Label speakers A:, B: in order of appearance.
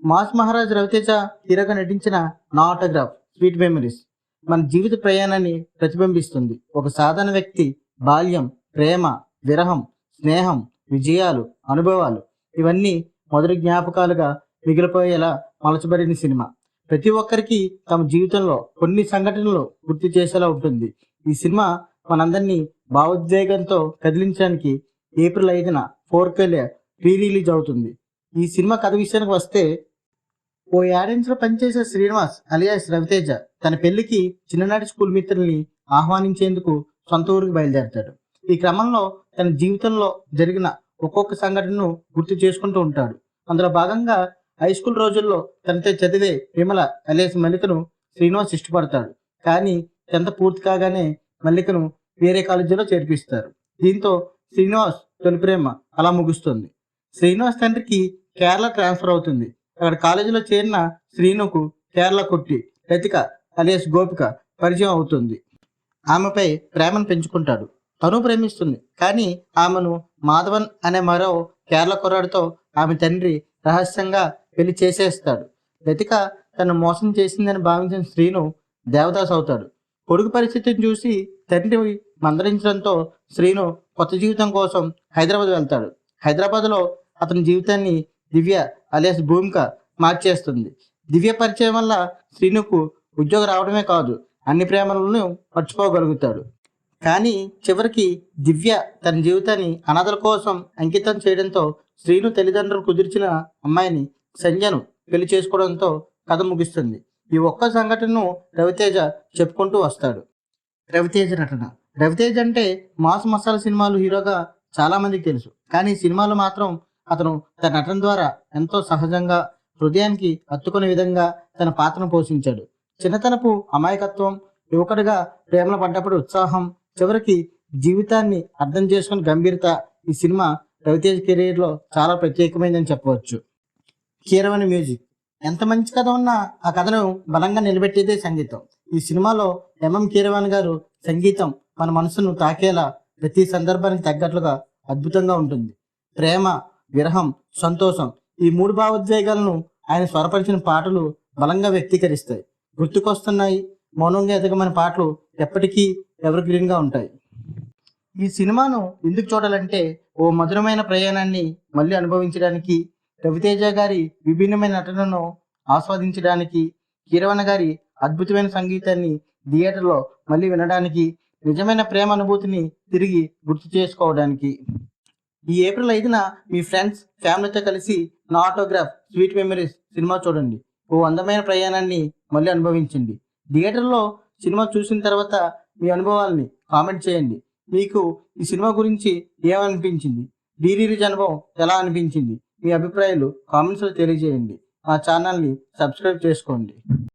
A: Mass Maharaj Raviteja హీరోగా నటించిన నా ఆటోగ్రాఫ్ స్వీట్ మెమరీస్ మన జీవిత ప్రయాణాన్ని ప్రతిబింబిస్తుంది. ఒక సాధారణ వ్యక్తి బాల్యం, ప్రేమ, విరహం, స్నేహం, విజయాలు, అనుభవాలు ఇవన్నీ మొదటి జ్ఞాపకాలుగా మిగిలిపోయేలా మలచబడిన సినిమా. ప్రతి ఒక్కరికి తమ జీవితంలో కొన్ని సంఘటనలు గుర్తు చేసేలా ఉంటుంది. ఈ సినిమా మనందరినీ భావోద్వేగంతో కదిలించడానికి ఏప్రిల్ 5న 4K రీ రిలీజ్ అవుతుంది. ఈ సినిమా కథ విషయానికి వస్తే, ఓ యాడెన్స్లో పనిచేసే శ్రీనివాస్ అలియాస్ రవితేజ తన పెళ్లికి చిన్ననాటి స్కూల్ మిత్రుల్ని ఆహ్వానించేందుకు సొంత ఊరికి బయలుదేరతాడు. ఈ క్రమంలో తన జీవితంలో జరిగిన ఒక్కొక్క సంఘటనను గుర్తు చేసుకుంటూ ఉంటాడు. అందులో భాగంగా హై స్కూల్ రోజుల్లో తనతో చదివే విమల అలియాస్ మల్లికను శ్రీనివాస్ ఇష్టపడతాడు. కానీ 10th పూర్తి కాగానే మల్లికను వేరే కాలేజీలో చేర్పిస్తారు. దీంతో శ్రీనివాస్ తొలి ప్రేమ అలా ముగుస్తుంది. శ్రీనివాస్ తండ్రికి కేరళ ట్రాన్స్ఫర్ అవుతుంది. అక్కడ కాలేజీలో చేరిన శ్రీనుకు కేరళ కొట్టి లతిక అలియాస్ గోపిక పరిచయం అవుతుంది. ఆమెపై ప్రేమను పెంచుకుంటాడు. తను ప్రేమిస్తుంది, కానీ ఆమెను మాధవన్ అనే మరో కేరళ కుర్రాడితో ఆమె తండ్రి రహస్యంగా పెళ్లి చేసేస్తాడు. లతిక తను మోసం చేసిందని భావించిన శ్రీను దేవదాస్ అవుతాడు. కొడుకు పరిస్థితిని చూసి తండ్రి మందలించడంతో శ్రీను కొత్త జీవితం కోసం హైదరాబాద్ వెళ్తాడు. హైదరాబాద్లో అతని జీవితాన్ని దివ్య అలియాస్ భూమిక మార్చేస్తుంది. దివ్య పరిచయం వల్ల శ్రీనుకు ఉద్యోగం రావడమే కాదు, అన్ని ప్రేమలను మర్చిపోగలుగుతాడు. కానీ చివరికి దివ్య తన జీవితాన్ని అనాథల కోసం అంకితం చేయడంతో శ్రీను తల్లిదండ్రులు కుదిర్చిన అమ్మాయిని సంజను పెళ్లి చేసుకోవడంతో కథ ముగిస్తుంది. ఈ ఒక్క సంఘటనను రవితేజ చెప్పుకుంటూ వస్తాడు. రవితేజ నటన. రవితేజ అంటే మాస్ మసాలా సినిమాలు హీరోగా చాలా మందికి తెలుసు, కానీ సినిమాలో మాత్రం అతను తన నటన ద్వారా ఎంతో సహజంగా హృదయానికి హత్తుకునే విధంగా తన పాత్రను పోషించాడు. చిన్నతనపు అమాయకత్వం, యువకుడిగా ప్రేమలో పడ్డప్పుడు ఉత్సాహం, చివరికి జీవితాన్ని అర్థం చేసుకుని గంభీరత ఈ సినిమా రవితేజ కెరీర్లో చాలా ప్రత్యేకమైందని చెప్పవచ్చు. కీరవాణి మ్యూజిక్. ఎంత మంచి కథ ఉన్నా ఆ కథను బలంగా నిలబెట్టేదే సంగీతం. ఈ సినిమాలో ఎంఎం కీరవాణి గారు సంగీతం మన మనసును తాకేలా ప్రతి సందర్భానికి తగ్గట్లుగా అద్భుతంగా ఉంటుంది. ప్రేమ, విరహం, సంతోషం ఈ 3 భావోద్వేగాలను ఆయన స్వరపరిచిన పాటలు బలంగా వ్యక్తీకరిస్తాయి. గుర్తుకొస్తున్నాయి, మౌనంగా ఎదగమని పాటలు ఎప్పటికీ ఎవర్ గ్రీన్గా ఉంటాయి. ఈ సినిమాను ఎందుకు చూడాలంటే, ఓ మధురమైన ప్రయాణాన్ని మళ్ళీ అనుభవించడానికి, రవితేజ గారి విభిన్నమైన నటనను ఆస్వాదించడానికి, కీరవాణి గారి అద్భుతమైన సంగీతాన్ని థియేటర్లో మళ్ళీ వినడానికి, నిజమైన ప్రేమ అనుభూతిని తిరిగి గుర్తు చేసుకోవడానికి. ఈ ఏప్రిల్ 5న మీ ఫ్రెండ్స్, ఫ్యామిలీతో కలిసి నా ఆటోగ్రాఫ్ స్వీట్ మెమరీస్ సినిమా చూడండి. ఓ అందమైన ప్రయాణాన్ని మళ్ళీ అనుభవించండి. థియేటర్లో సినిమా చూసిన తర్వాత మీ అనుభవాల్ని కామెంట్ చేయండి. మీకు ఈ సినిమా గురించి ఏమనిపించింది? రీ రిలీజ్ అనుభవం ఎలా అనిపించింది? మీ అభిప్రాయాలు కామెంట్స్లో తెలియజేయండి. మా ఛానల్ని సబ్స్క్రైబ్ చేసుకోండి.